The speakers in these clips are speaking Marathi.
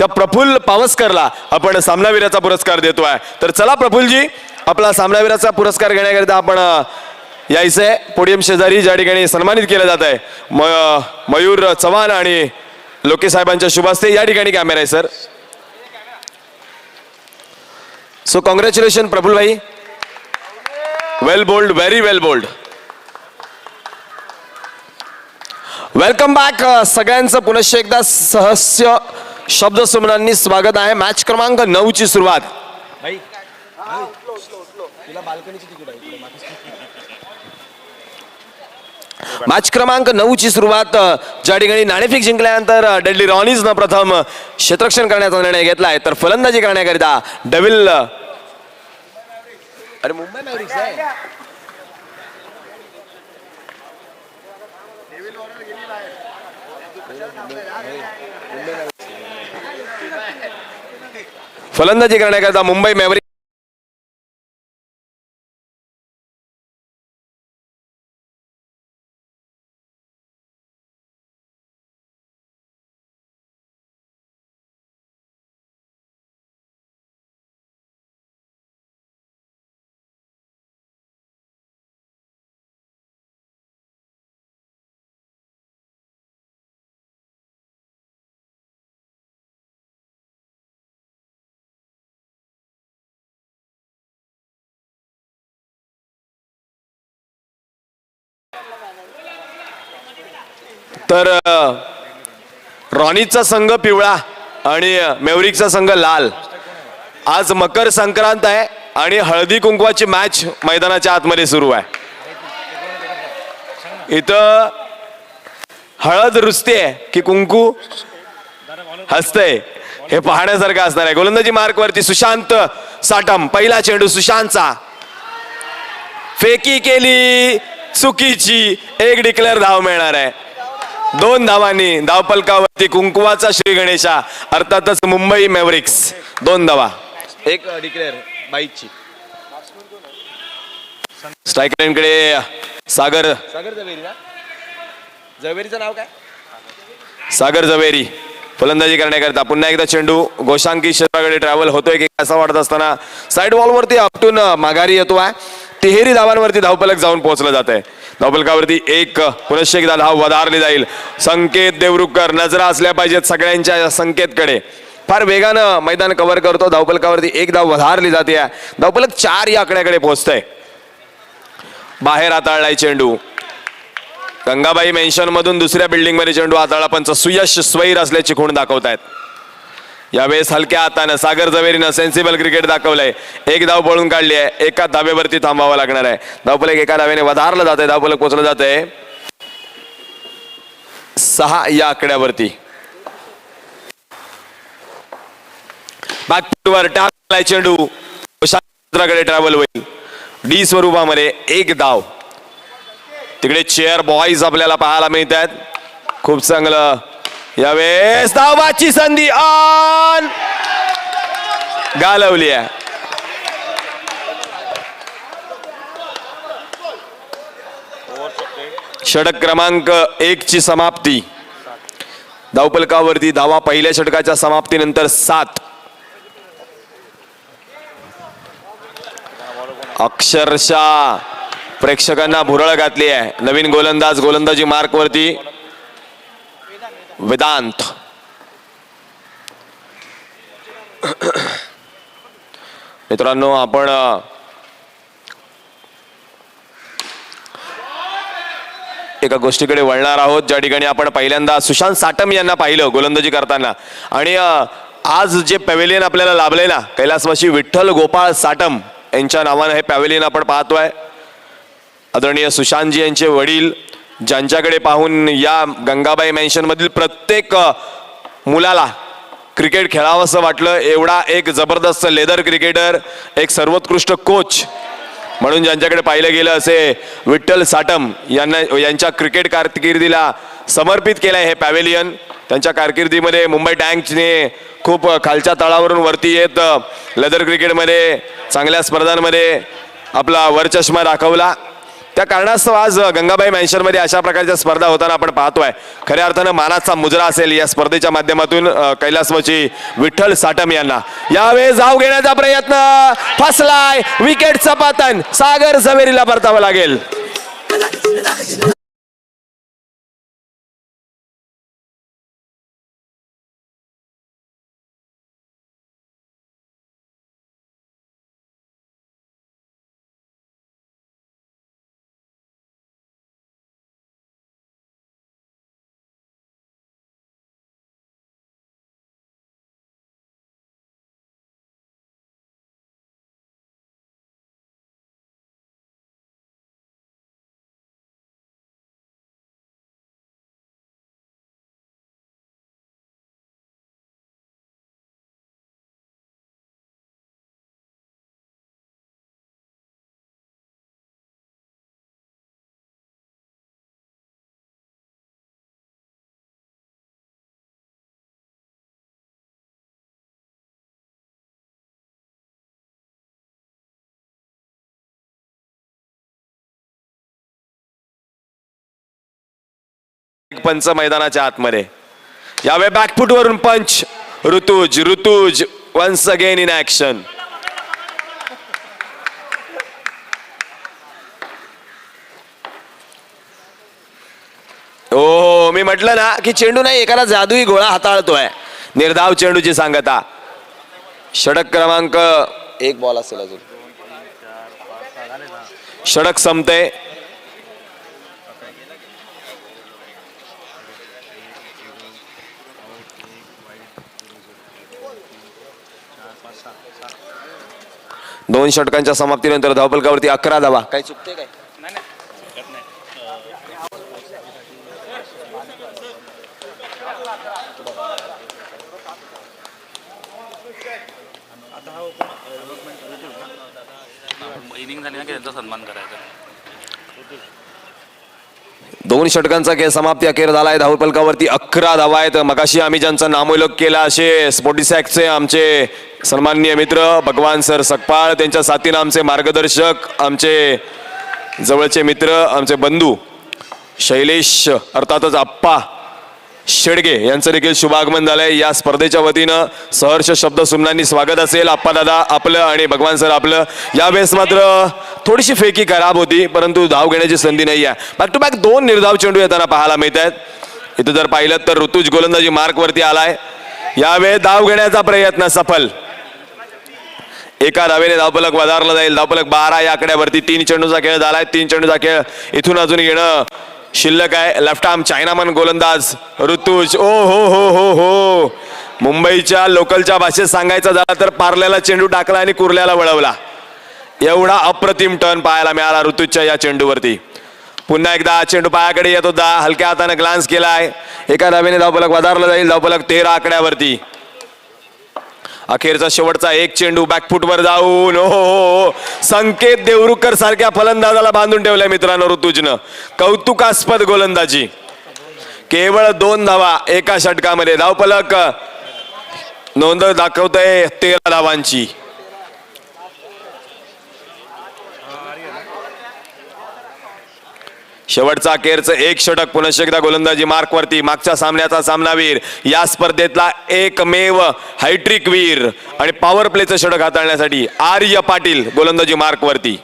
त्या प्रफुल्ल पावसकरला आपण सामनावीराचा पुरस्कार देतोय. तर चला प्रफुल्लजी, आपला सामनावीराचा पुरस्कार घेण्याकरिता आपण यायचंय पोडियम शेजारी, ज्या ठिकाणी सन्मानित केलं जात आहे मयूर चव्हाण आणि लोके साहेबांच्या शुभ हस्ते. या ठिकाणी कॅमेरा आहे सर. सो कॉंग्रॅच्युलेशन प्रफुल्ल भाई, वेल बोल्ड, व्हेरी वेल बोल्ड. वेलकम बॅक सगळ्यांचं पुनश्च एकदा सहस्य शब्द सुमनांनी स्वागत आहे. मॅच क्रमांक 9 ची सुरुवात. मॅच क्रमांक 9 ची सुरुवात ज्या ठिकाणी नाणेफेक जिंकल्यानंतर डेडली रॉनीजनं प्रथम क्षेत्ररक्षण करण्याचा निर्णय घेतलाय, तर फलंदाजी करण्याकरिता डेव्हिल मुंबई मॅव्हरिक्स आहे. फलंदाजी करण्याकरिता मुंबई मॅव्हरिक्स तर रॉनीजचा संघ पिवळा आणि मॅव्हरिक्सचा संघ लाल. आज मकर संक्रांत आहे आणि हळदी कुंकवाची मॅच मैदानाच्या आतमध्ये सुरू आहे. इथं हळद रुसते की कुंकू हसतंय हे पाहण्यासारखं असणार आहे. गोलंदाजी मार्क वरती सुशांत साटम. पहिला चेंडू सुशांतचा, फेकी केली चुकीची, एक डिक्लेअर धाव मिळणार आहे. 2 धावांनी धावपलकावरती कुंकुवाचा श्री गणेशा, अर्थातच मुंबई मॅव्हरिक्स 2 धावा, एक डिक्लेअर बाईकची. स्ट्रायकरकडे सागर जवेरी ना, जवेरीचं नाव काय, सागर जवेरी फलंदाजी करण्याकरता. पुन्हा एकदा चेंडू गोशांकी क्षेत्राकडे ट्रॅव्हल होतोय की असं वाटत असताना साईड बॉल वरती आपटून माघारी येतोय. 13 धावांवरती धावपलक जाऊन पोहोचलं जात आहे. धावपलकावरती एक पुनश्च एकदा धाव वधारली जाईल. संकेत देवरुखकर, नजरा असल्या पाहिजेत सगळ्यांच्या संकेतकडे. फार वेगानं मैदान कव्हर करतो. धावपलकावरती एक धाव वधारली जाते. धावपलक 4 या आकड्याकडे पोहोचतंय. बाहेर हाताळलाय चेंडू. गंगाबाई मेन्शन मधून दुसऱ्या बिल्डिंग मध्ये चेंडू हाताळला. पंच सुयश स्वैर असल्याची खूण दाखवतायत. यावेळेस हलक्या हातानं सागर जवेरीनं सेन्सिबल क्रिकेट दाखवलंय. एक धाव पळून काढली आहे. एका धावेवरती थांबावं लागणार आहे. धावफलक एका धावेने वधारलं जात आहे. धावफलक पोहोचलं जात आहे 6 या आकड्यावरती. बॅकफुटवर टाकलाय चेंडू, क्षेत्राकडे ट्रॅव्हल होईल. डी स्वरूपामध्ये एक धाव. तिकडे चेअर बॉईज आपल्याला पाहायला मिळत आहेत. खूप चांगलं यावेळेस धावाची संधी ऑन गालवली आहे. षटक क्रमांक 1 ची समाप्ती. धावपलकावरती धावा पहिल्या षटकाच्या समाप्तीनंतर 7. अक्षरशः प्रेक्षकांना भुरळ घातली आहे. नवीन गोलंदाज गोलंदाजी मार्क वरती वेदांत. मित्रांनो, आपण एका गोष्टीकडे वळणार आहोत ज्या ठिकाणी आपण पहिल्यांदा सुशांत साटम यांना पाहिलं गोलंदाजी करताना. आणि आज जे पॅव्हेलियन आपल्याला लाभले ना, कैलासवासी विठ्ठल गोपाळ साटम यांच्या नावानं हे पॅव्हेलियन आपण पाहतोय. आदरणीय सुशांतजी यांचे वडील, ज्यांच्याकडे पाहून या गंगाबाई मेन्शन मधील प्रत्येक मुलाला क्रिकेट खेळावंसं वाटलं. एवढा एक जबरदस्त लेदर क्रिकेटर, एक सर्वोत्कृष्ट कोच म्हणून ज्यांच्याकडे पाहिलं गेलं असे विठ्ठल साटम यांच्या क्रिकेट कारकिर्दीला समर्पित केलंय हे पॅव्हेलियन. त्यांच्या कारकिर्दीमध्ये मुंबई टँक्सने खूप खालच्या तळावरून वरती येत लेदर क्रिकेटमध्ये चांगल्या स्पर्धांमध्ये आपला वरचष्मा दाखवला. त्या कारणास्तव आज गंगाबाई मॅन्शनमध्ये अशा प्रकारच्या स्पर्धा होताना आपण पाहतोय. खऱ्या अर्थानं मानाचा मुजरा असेल या स्पर्धेच्या माध्यमातून कैलासवासी विठ्ठल साटम यांना. यावेळेस धाव घेण्याचा प्रयत्न फसलाय, विकेटचं पतन. सागर झवेरीला परतावं लागेल. पंच मैदानाच्या आतमध्ये यावे बॅकफुट वरून पंच. Rituj once again in action. ओ मी म्हटलं ना की चेंडू नाही, एखादा जादुई गोळा हाताळतोय. निर्धाव चेंडूची सांगता. षटक क्रमांक 1 बॉल असेल अजून. षटक संपते. दोन षटकांच्या समाप्तीनंतर धावफलकावरती 11 धावा. काय चुकते काय? इनिंग झाली ना की त्यांचा सन्मान करायचा. दोन षटकांचा खेळ समाप्ती अखेर झालाय. धावफलकावरती 11 धावा आहेत. मगाशी आम्ही ज्यांचा नामोल्लेख केला असे स्पोर्टिसॅकचे आमचे सन्माननीय मित्र भगवान सर सकपाळ, त्यांच्या साथीनं आमचे मार्गदर्शक, आमचे जवळचे मित्र, आमचे बंधू शैलेश अर्थातच आप्पा शेडगे यांचं देखील शुभागमन झालंय. या स्पर्धेच्या वतीनं सहर्ष शब्द सुमनांनी स्वागत असेल. आप्पा दादा आपलं आणि भगवान सर आपलं. यावेळेस मात्र थोडीशी फेकी खराब होती, परंतु धाव घेण्याची संधी नाही आहे. बॅक टू बॅक 2 निर्धाव चेंडू येताना पाहायला मिळत आहेत. इथं जर पाहिलं तर ऋतुज गोलंदाजी मार्कवरती आलाय. यावेळेस धाव घेण्याचा प्रयत्न सफल. एका धावेने धावफलक वधारला जाईल. धावफलक 12 या आकड्यावरती. 3 चेंडूचा खेळ झालाय. 3 चेंडूचा खेळ इथून अजून येणं शिल्लक आहे. लेफ्ट आर्म चायनामन गोलंदाज ऋतुज. ओ हो हो हो हो. मुंबईच्या लोकलच्या भाषेत सांगायचं झालं तर पार्ल्याला चेंडू टाकला आणि कुर्ल्याला वळवला. एवढा अप्रतिम टर्न पाहायला मिळाला ऋतुजच्या या चेंडूवरती. पुन्हा एकदा चेंडू पायाकडे येत होता. हलक्या हाताने ग्लान्स केलाय. एका धावेने धावफलक वधारला जाईल. धावफलक 13 आकड्यावरती. अखेरचा शेवटचा एक चेंडू बॅकफुटवर जाऊन हो संकेत देवरुखकर सारख्या फलंदाजाला बांधून ठेवलाय मित्रांनो ऋतुजनं. कौतुकास्पद गोलंदाजी. केवळ 2 धावा एका षटकामध्ये. धावफलक नोंद दाखवतंय 13 धावांची. शेवटचा अखेरचं एक षटक. पुनश्च एकदा गोलंदाजी मार्कवरती. मागच्या सामन्याचा सामनावीर, या स्पर्धेतला एकमेव हायट्रिक वीर आणि पॉवर प्लेचं षटक हाताळण्यासाठी आर्य पाटील गोलंदाजी मार्कवरती.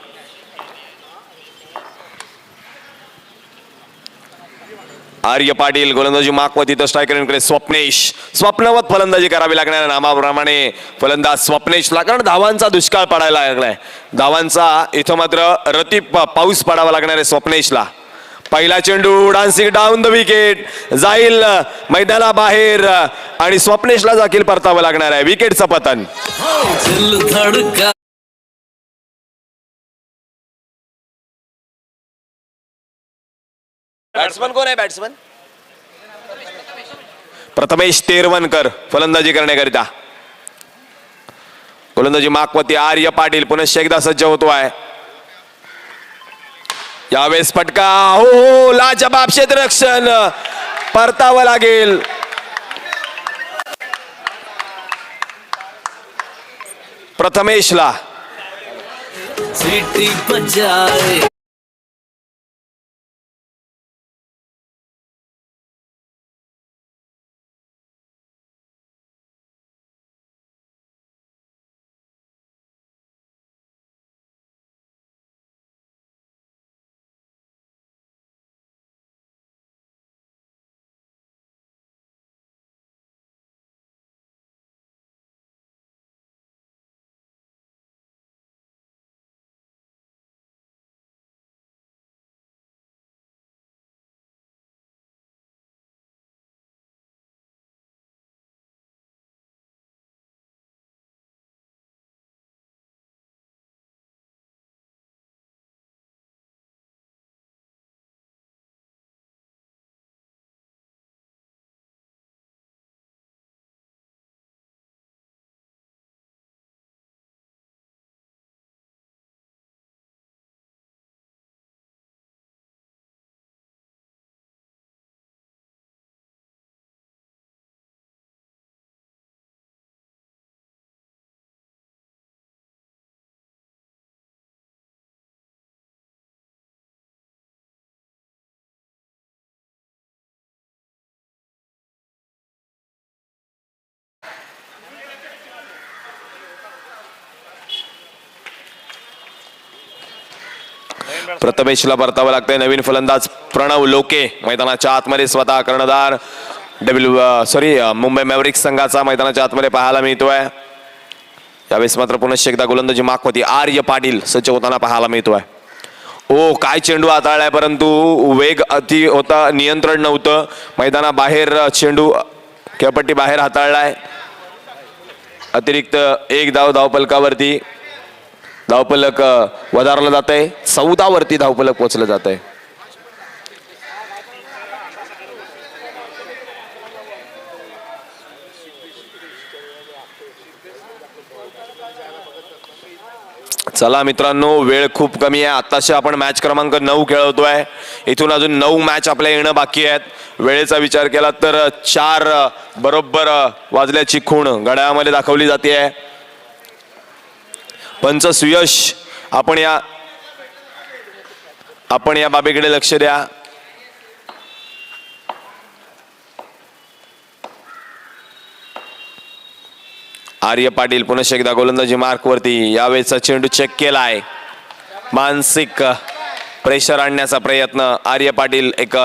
आर्य पाटील गोलंदाजी मार्कवरती. तर स्ट्रायकरकडे स्वप्नेश. स्वप्नवत फलंदाजी करावी लागणार नामाप्रमाणे फलंदाज स्वप्नेशला, कारण धावांचा दुष्काळ पडायला लागलाय. धावांचा इथं मात्र रतीप पाऊस पडावा लागणार आहे स्वप्नेशला. पहिला चेंडू डान्सिंग डाऊन द विकेट जाईल मैदानाबाहेर आणि स्वप्नेशला देखील परतावं लागणार आहे. विकेटचं पतन. बॅट्समन कोण आहे? बॅट्समन प्रथमेश तेरवणकर फलंदाजी करण्याकरिता. गोलंदाजी मार्कवरती आर्य पाटील पुनश्च एकदा सज्ज होतोय. यावेळेस फटका. हो हो लाजबाब क्षेत्ररक्षण. परतावं लागेल. प्रथमेशला. प्रथमेशला परतावं लागतंय. नवीन फलंदाज प्रणव लोके मैदानाच्या आतमध्ये स्वतः कर्णधार मुंबई मॅव्हरिक्स संघाचा मैदानाच्या आतमध्ये पाहायला मिळतोय. यावेळेस मात्र पुनश्च एकदा गोलंदाजी मागवती आर्य पाटील सज्ज होताना पाहायला मिळतोय. ओ काय चेंडू हाताळलाय, परंतु वेग अति होता, नियंत्रण नव्हतं. मैदानाबाहेर चेंडू खेळपट्टी बाहेर हाताळलाय. अतिरिक्त एक धावफलकावरती धावफलक वधारलं जात आहे. 14 वरती धावफलक पोहोचलं जात आहे. चला मित्रांनो, वेळ खूप कमी आहे. आताशी आपण मॅच क्रमांक 9 खेळवतोय. इथून अजून 9 मॅच आपल्या येणं बाकी आहेत. वेळेचा विचार केला तर 4 बरोबर वाजल्याची खूण घड्याळामध्ये दाखवली जाते आहे. पंच सुयश आपण या बाबीकडे लक्ष द्या. आर्य पाटील पुन्हा एकदा गोलंदाजी मार्क वरती. यावेळेचा चेंडू चेक केलाय. मानसिक प्रेशर आणण्याचा प्रयत्न. आर्य पाटील एक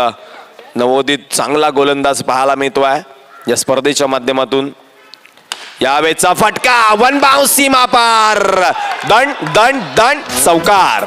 नवोदित चांगला गोलंदाज पाहायला मिळतोय या स्पर्धेच्या माध्यमातून. यावेळेचा फटका, वन बाउन्स सीमा पार, दंड दंड दंड, चौकार.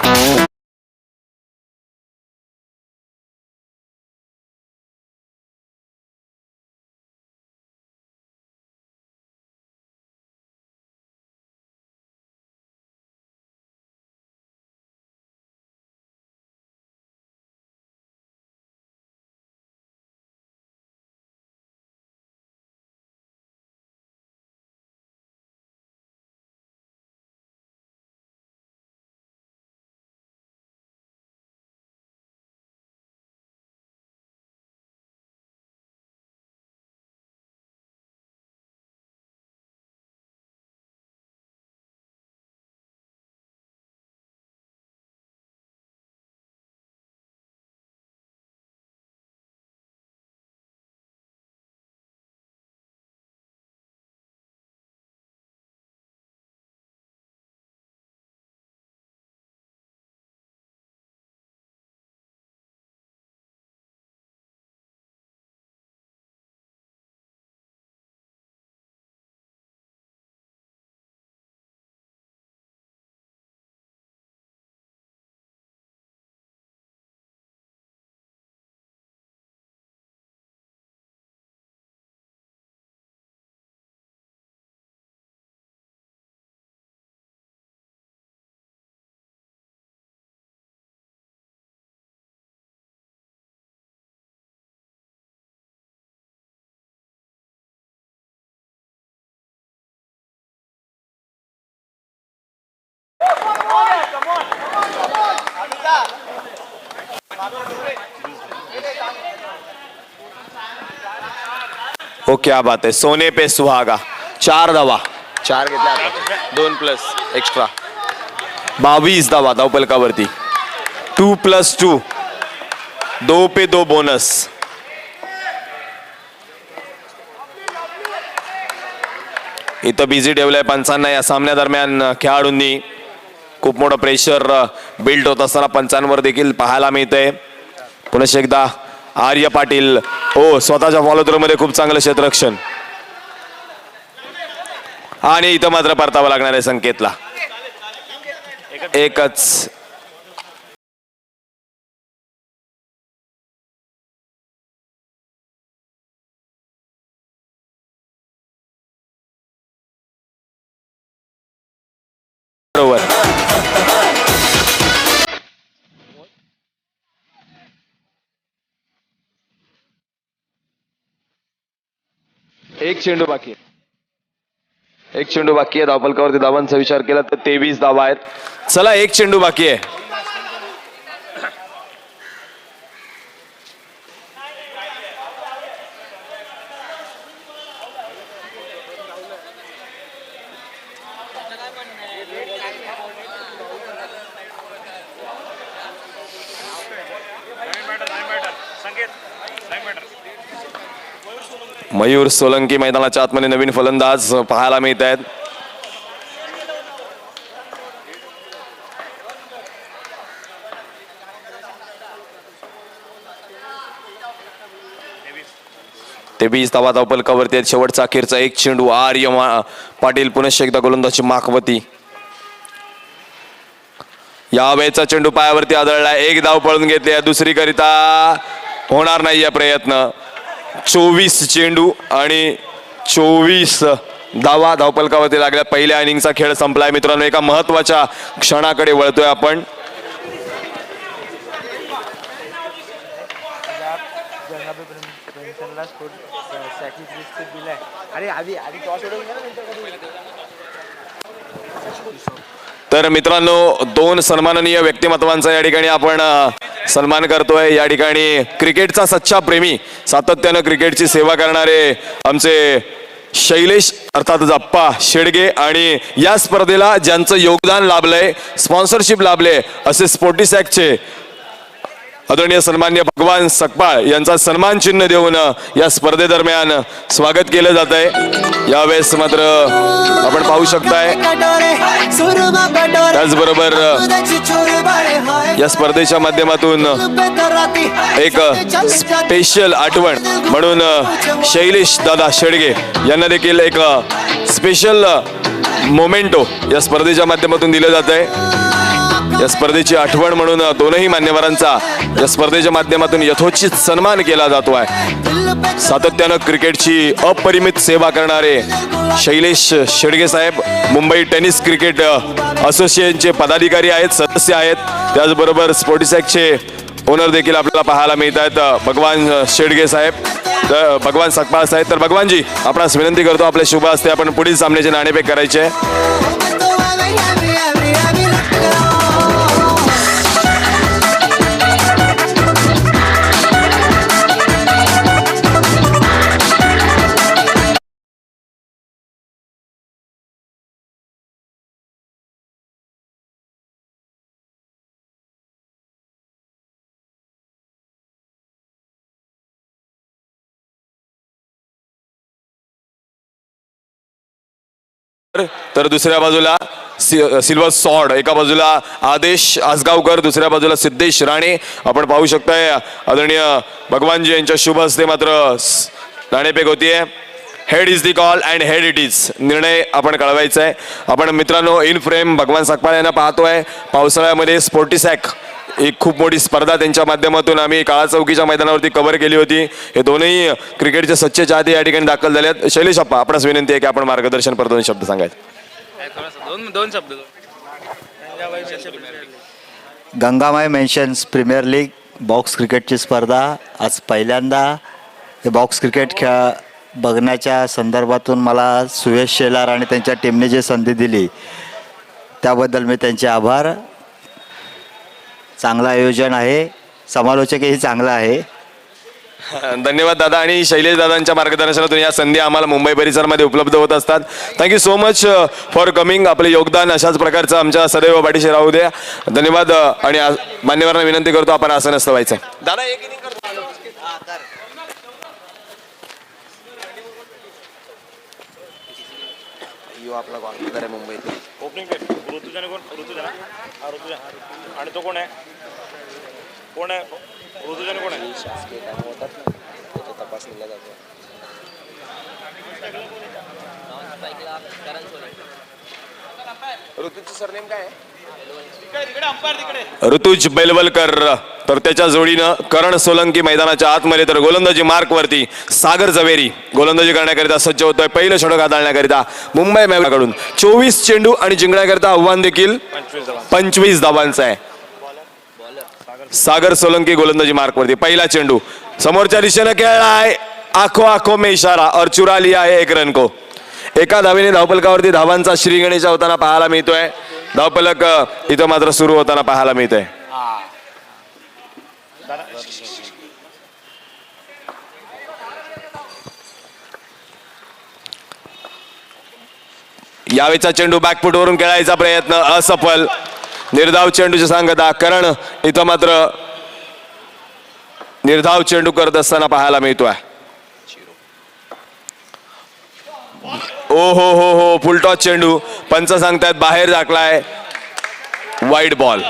ओ क्या बात है, सोने पे सुहागा. 4 धावा, 4 घेतल्या आता, 2 प्लस एक्स्ट्रा 22 धावा धावफलकावरती. 2+2, 2 पे 2 बोनस. इथं बिझी ठेवलंय पंचांना. या सामन्यादरम्यान खेळाडूंनी खूप मोठं प्रेशर बिल्ड होत असताना पंचांवर देखील पाहायला मिळतंय. पुन्हा एकदा आर्य पाटील स्वतःच्या फॉलो मध्ये खूप चांगलं क्षेत्ररक्षण. आणि इथं मात्र परतावं लागणार आहे संकेतला. एकच बरोबर. एक चेंडू बाकी आहे. एक चेंडू बाकी आहे. धावफलकावरती धावांचा विचार केला तर 23 धावा आहेत. चला, एक चेंडू बाकी आहे. मयूर सोलंकी मैदानाच्या आतमध्ये नवीन फलंदाज पाहायला मिळत आहेत. 23 धावा धावपलकावरती आहेत. शेवटचा अखेरचा एक चेंडू. आर्य पाटील पुनश्च एकदा गोलंदाजी माखवती. यावेळेचा चेंडू पायावरती आदळलाय. एक धाव पळून घेतली. दुसरीकरिता होणार नाही या प्रयत्न. 24 चेंडू आणि 24 धावा धावपलकावरती लागल्या. पहिल्या इनिंगचा खेळ संपलाय मित्रांनो. एका महत्वाच्या क्षणाकडे वळतोय आपण. तर मित्रांनो, दोन सन्माननीय व्यक्तिमत्वांचा या ठिकाणी आपण सन्मान करतोय. या ठिकाणी क्रिकेटचा सच्चा प्रेमी, सातत्यानं क्रिकेटची सेवा करणारे आमचे शैलेश अर्थात अप्पा शेडगे आणि या स्पर्धेला ज्यांचं योगदान लाभलंय, स्पॉन्सरशिप लाभले असे स्पोर्टिसॅकचे आदरणीय सन्मान्य भगवान सकपाळ यांचा सन्मान चिन्ह देऊन या स्पर्धेदरम्यान स्वागत केलं जात आहे. यावेळेस मात्र आपण पाहू शकताय त्याचबरोबर या स्पर्धेच्या माध्यमातून एक स्पेशल आठवण म्हणून शैलेश दादा शेडगे यांना देखील एक स्पेशल मोमेंटो या स्पर्धेच्या माध्यमातून दिलं जात आहे. या स्पर्धेची आठवण म्हणून दोनही मान्यवरांचा या स्पर्धेच्या माध्यमातून यथोचित सन्मान केला जातो आहे. सातत्यानं क्रिकेटची अपरिमित सेवा करणारे शैलेश शेडगे साहेब मुंबई टेनिस क्रिकेट असोसिएशनचे पदाधिकारी आहेत, सदस्य आहेत. त्याचबरोबर स्पोर्टिसॅकचे ओनर देखील आपल्याला पाहायला मिळत आहेत, भगवान शेडगे साहेब, भगवान सकपाळ साहेब. तर भगवानजी, आपणास विनंती करतो आपल्या शुभ हस्ते आपण पुढील सामन्याचे नाणेफेक करायचे. तर दुसऱ्या बाजूला सिल्वर सॉर्ड, एका बाजूला आदेश आसगावकर, दुसऱ्या बाजूला सिद्धेश राणे. आपण पाहू शकताय आदरणीय भगवानजी यांच्या शुभ हस्ते मात्र नाणेफेक होतीये. Head is the call and head it is. निर्णय आपण कळवायचा आहे. आपण मित्रांनो इन फ्रेम भगवान सकपाळ यांना पाहतोय. पावसाळ्यामध्ये स्पोर्टिसॅक एक खूप मोठी स्पर्धा त्यांच्या माध्यमातून आम्ही काळा चौकीच्या मैदानावरती कव्हर केली होती. हे दोनही क्रिकेटचे सच्चे चाहते या ठिकाणी दाखल झाले आहेत. शैलेश अप्पा, आपणास विनंती आहे की आपण मार्गदर्शन पर दोन शब्द सांगायचे. दोन शब्द. Gangamai mansions premier league box क्रिकेटची स्पर्धा आज पहिल्यांदा हे बॉक्स क्रिकेट बघण्याच्या संदर्भातून मला सुयश शेलार आणि त्यांच्या टीमने जी संधी दिली त्याबद्दल मी त्यांचे आभार. चांगलं आयोजन आहे, समालोचकही चांगला आहे. धन्यवाद दादा. आणि शैलेश दादांच्या मार्गदर्शनातून या संधी आम्हाला मुंबई परिसरामध्ये उपलब्ध होत असतात. Thank you so much for coming. आपले योगदान अशाच प्रकारचं आमच्या सदैव पाठीशी राहू द्या. धन्यवाद. आणि मान्यवरांना विनंती करतो आपण आसनस्थ व्हायचं. दादा एक इनिंग करतो. आपला कॉन्फिडर आहे मुंबईत. ओपनिंग पे ऋतुजाने कोण? ऋतुजा हा ऋतुजा. आणि तो कोण आहे? कोण आहे ऋतुजाने? कोण आहे? शासकीय कामं होतात ना, त्याच्या तपासणीला जातो. ऋतुजचं सरनेम काय आहे? ऋतुज बेलवलकर. तर त्याच्या जोडीनं करण सोलंकी मैदानाच्या आतमध्ये. तर गोलंदाजी मार्कवरती सागर जवेरी गोलंदाजी करण्याकरिता सज्ज होतोय. पहिलं षटक हाताळण्याकरिता मुंबई मॅवरिककडून 24 चेंडू आणि जिंकण्याकरिता आव्हान देखील 25 धावांचं आहे. सागर सोलंकी गोलंदाजी मार्कवरती. पहिला चेंडू समोरच्या दिशेनं खेळलाय. आखो आखो में इशारा और चुरा लिया है एक रन को. एका धावेने धावपलकावरती धावांचा श्रीगणेश होताना पाहायला मिळतोय. धावपलक इथं मात्र सुरू होताना पाहायला मिळतोय. यावेळेचा चेंडू बॅकफुटवरून खेळायचा प्रयत्न असफल. निर्धाव चेंडूची सांगता करण इथं मात्र निर्धाव चेंडू करत असताना पाहायला मिळतोय. ओ हो हो हो, फुलटॉस चेंडू. पंच सांगतायत बाहेर टाकलाय. Wide ball.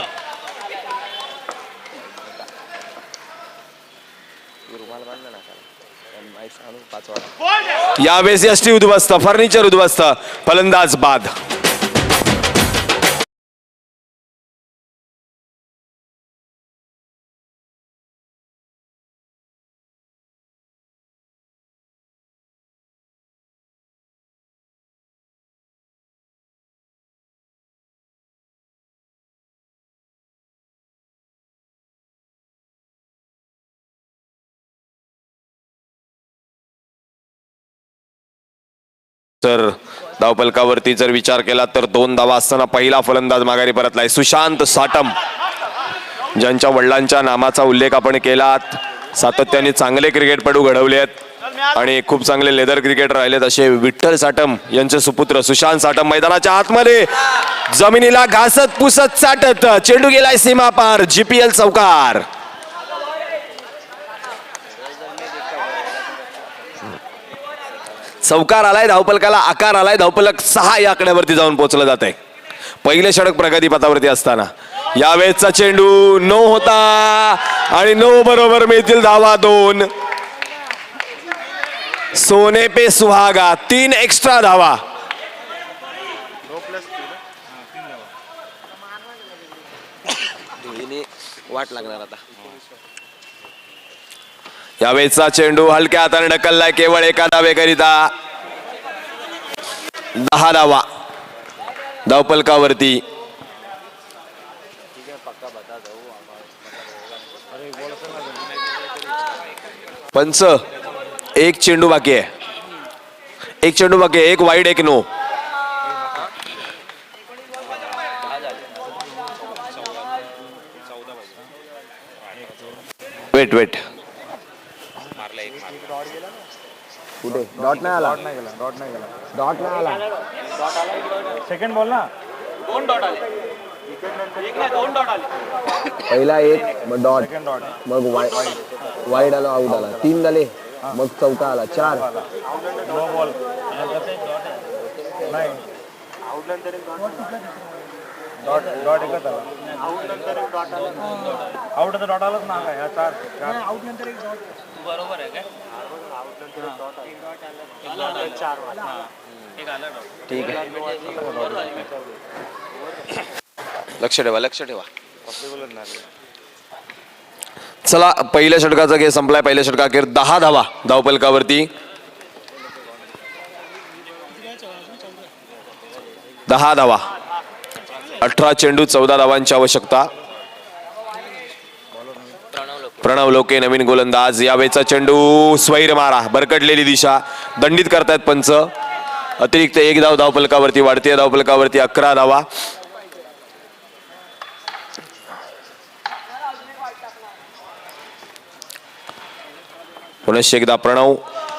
यावेळेस यष्टी उद्ध्वस्त, फर्निचर उद्ध्वस्त, फलंदाज बाद. तर धावपलकावरती जर विचार केला तर 2 धावा असताना पहिला फलंदाज माघारी परतलाय सुशांत साटम, ज्यांच्या वडिलांच्या नामाचा उल्लेख आपण केलात. सातत्याने चांगले क्रिकेटपटू घडवले आहेत आणि खूप चांगले लेदर क्रिकेटर राहिलेत असे विठ्ठल साटम यांचे सुपुत्र सुशांत साटम मैदानाच्या आतमध्ये जमिनीला घासत पुसत साटत चेंडू गेलाय सीमा पार. GPL चौकार. चौकार आलाय, धावपलकाला आकार आलाय. धावपलक 6 या आकड्यावरती जाऊन पोहोचलं जात आहे पहिलं षटक प्रगतीपथावरती असताना. यावेळेसचा चेंडू 9 होता आणि 9 बरोबर मिळतील धावा 2. सोने पे सुहागा, 3 एक्स्ट्रा धावा. वाट लागणार आता. यावेळेसचा चेंडू हलक्या हाताने ढकललाय केवळ एका धावेकरिता. 10 धावा धावपलकावरती. पंच, एक चेंडू बाकी आहे, एक चेंडू बाकी आहे, एक वाईड एक नो. वेट वेट कुठे डॉट नाही आला, डॉट नाही आला. सेकंड बॉल ना, पहिला एक मग डॉट, मग वाईड आला, आउट आला, 3 झाले, मग चौका आला, 4. नो बॉल नाही, आउट नंतर डॉट डॉट एकच आला. आउट तर डॉट आलाच ना काय. 4 आउट नंतर एक डॉट. बरोबर आहे काय. ठीक आहे, लक्ष ठेवा, लक्ष ठेवा. चला, पहिल्या षटकाचा खेळ संपलाय. पहिल्या षटका अखेर 10 धावा धावपलकावरती. 10 धावा, 18 चेंडू, 14 धावांची आवश्यकता. प्रणव लोके नवीन गोलंदाज. यावेळेचा चेंडू स्वैर मारा, भरकटलेली दिशा, दंडित करतायत पंच. अतिरिक्त 1 धाव धावपलकावरती वाढते. धावपलकावरती 11 धावा. पुनश्च एकदा प्रणव.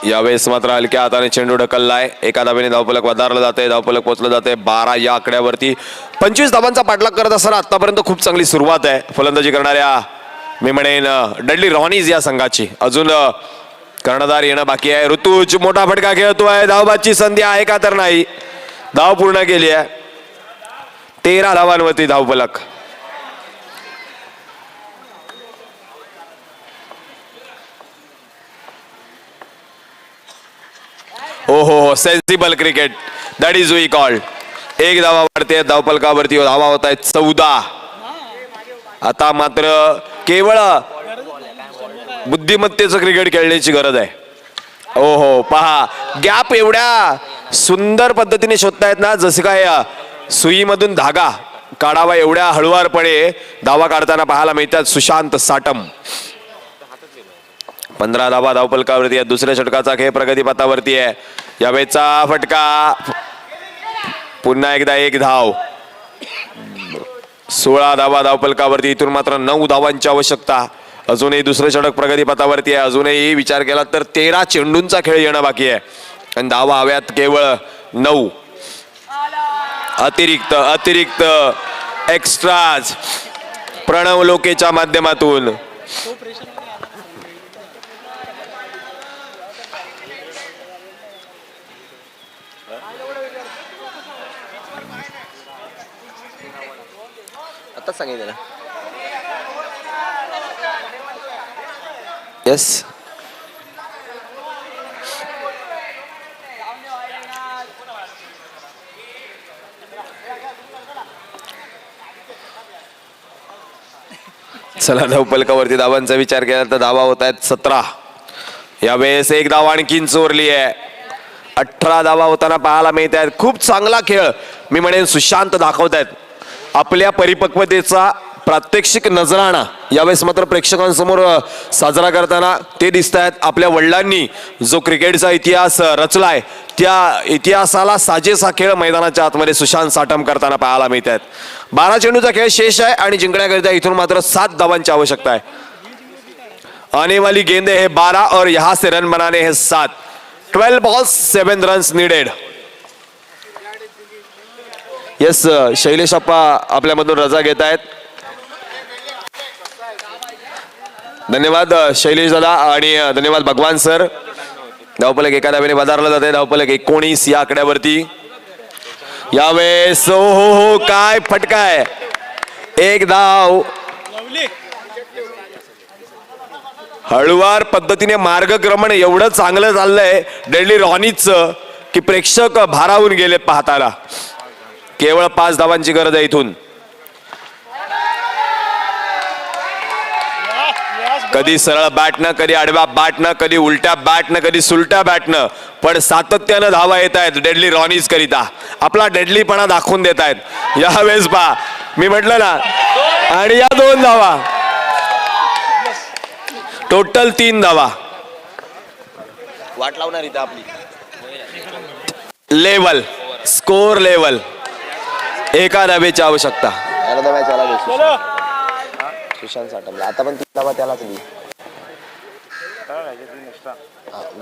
यावेळेस मात्र हलक्या हाताने चेंडू ढकललाय. एका धावेने धावपलक वधारलं जाते, धावपलक पोहोचलं जाते 12 या आकड्यावरती. 25 धावांचा पाठलाग करत असताना आतापर्यंत खूप चांगली सुरुवात आहे फलंदाजी करणाऱ्या, मी म्हणेन डडली रॉनीज या संघाची. अजून कर्णधार येणं बाकी आहे. ऋतुज मोठा फटका खेळतोय. धावबाची संधी आहे का तर नाही. धाव पूर्ण केली आहे. 13 धावांवरती धावपलक. हो हो हो, sensible cricket, that is we called. 1 धावा वाढते धावपलकावरती. धावा होत आहेत 14. आता मात्र केवळ बुद्धिमत्तेचं क्रिकेट खेळण्याची गरज आहे. हो हो, पहा गॅप एवढ्या सुंदर पद्धतीने शोधतायत ना, जसं काय सुईमधून धागा काढावा एवढ्या हळुवारपणे धावा काढताना पाहायला मिळतात सुशांत साटम. 15 धावा धावपलकावरती आहे. दुसऱ्या षटकाचा खेळ प्रगतीपथावरती आहे. यावेळेचा फटका, पुन्हा एकदा 1 धाव. 16 धावा धावपलकावरती. इथून मात्र 9 धावांची आवश्यकता. अजूनही दुसरं षटक प्रगतीपथावरती आहे. अजूनही विचार केला तर 13 चेंडूंचा खेळ येणं बाकी आहे आणि धावा हव्यात केवळ 9. अतिरिक्त एक्स्ट्राज प्रणव लोकेच्या माध्यमातून. आता सांगितलं ना. येस, चला धावपलकावरती धावांचा विचार केला तर धावा होत आहेत 17. यावेळेस एक धाव आणखीन चोरली आहे. 18 धावा होताना पाहायला मिळत आहेत. खूप चांगला खेळ मी म्हणेन सुशांत दाखवत आहेत. आपल्या परिपक्वतेचा प्रात्यक्षिक नजराणा यावेळेस मात्र प्रेक्षकांसमोर साजरा करताना ते दिसत आहेत. आपल्या वडिलांनी जो क्रिकेटचा इतिहास रचलाय त्या इतिहासाला साजेस हा खेळ मैदानाच्या आतमध्ये सुशांत साटम करताना पाहायला मिळत आहेत. 12 चेंडूचा खेळ शेष आहे आणि जिंकण्याकरिता इथून मात्र 7 धावांची आवश्यकता आहे. आने वाली गेंदे है 12 और यहां से रन बनाने हैं 7. 12 balls 7 runs needed. Yes Shailesh Appa आपल्यामधून रजा घेत आहेत. धन्यवाद शैलेश दादा आणि धन्यवाद भगवान सर. धावपलक एका धावेने वधारला जाते. धावपलक 19 या आकड्यावरती. यावेळेस हो काय फटका आहे. एक धाव. हळुवार पद्धतीने मार्गक्रमण एवढं चांगलं चाललंय डेडली रॉनीचं की प्रेक्षक भारावून गेले पाहताना. केवळ 5 धावांची गरज आहे इथून. कधी सरळ बॅटनं, कधी आडव्या बॅटनं, कधी उलट्या बॅटनं, कधी सुलट्या बॅटनं, पण सातत्यानं धावा येत आहेत डेडली रॉनीज करिता. आपला डेडलीपणा दाखवून देत आहेत. यावेळेस पहा मी म्हटलं ना. आणि या 2 धावा. टोटल 3 धावा. वाट लावणार इथं आपली लेवल स्कोर लेवल. एका धावेची आवश्यकता. सुशांत साटमला आता पण 3 धावा त्यालाच दिली.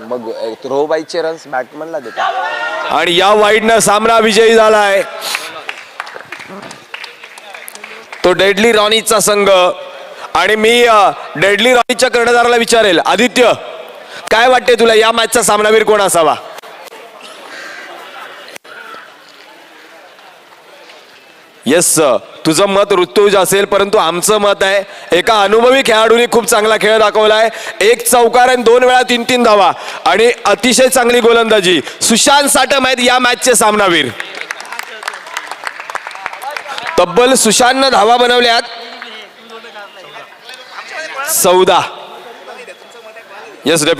मग थ्रोबाईचे रन्स बॅटमनला देतात. आणि या वाईडनं सामना विजयी झालाय तो डेडली रॉनीचा संघ. आणि मी डेडली रॉनीच्या कर्णधाराला विचारेल, आदित्य काय वाटते तुला या मॅचचा सामनावीर कोण असावा? येस तुझं मत ऋतुज असेल, परंतु आमचं मत आहे एका अनुभवी खेळाडूने खूप चांगला खेळ दाखवलाय. 1 चौकार आणि 2 वेळा 3-3 धावा आणि अतिशय चांगली गोलंदाजी. सुशांत साटम आहेत या मॅचचे सामनावीर. तब्बल सुशांतनं धावा बनवल्यात 14. Yes definitely